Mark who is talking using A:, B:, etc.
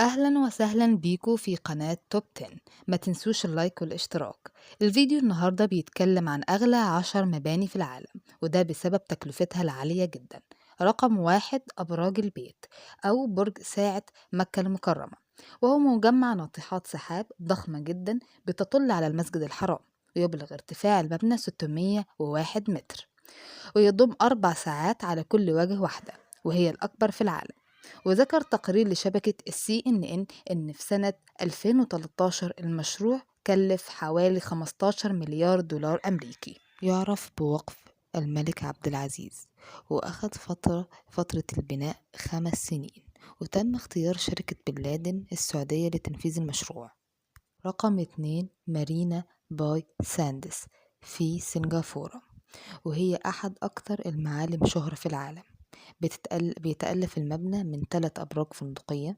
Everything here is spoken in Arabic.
A: أهلا وسهلا بيكو في قناة توب 10. ما تنسوش اللايك والاشتراك. الفيديو النهاردة بيتكلم عن أغلى 10 مباني في العالم، وده بسبب تكلفتها العالية جدا. رقم واحد أبراج البيت أو برج ساعة مكة المكرمة، وهو مجمع ناطحات سحاب ضخمة جدا بتطل على المسجد الحرام، ويبلغ ارتفاع المبنى 601 متر، ويضم 4 ساعات على كل وجه واحدة، وهي الأكبر في العالم. وذكر تقرير لشبكة CNN إن في سنة 2013 المشروع كلف حوالي 15 مليار دولار أمريكي. يعرف بوقف الملك عبد العزيز، وأخذ فترة البناء 5 سنين، وتم اختيار شركة بن لادن السعودية لتنفيذ المشروع. رقم 2 مارينا باي ساندس في سنغافورة، وهي أحد أكثر المعالم شهرة في العالم. بيتألف المبنى من 3 أبراج فندقية،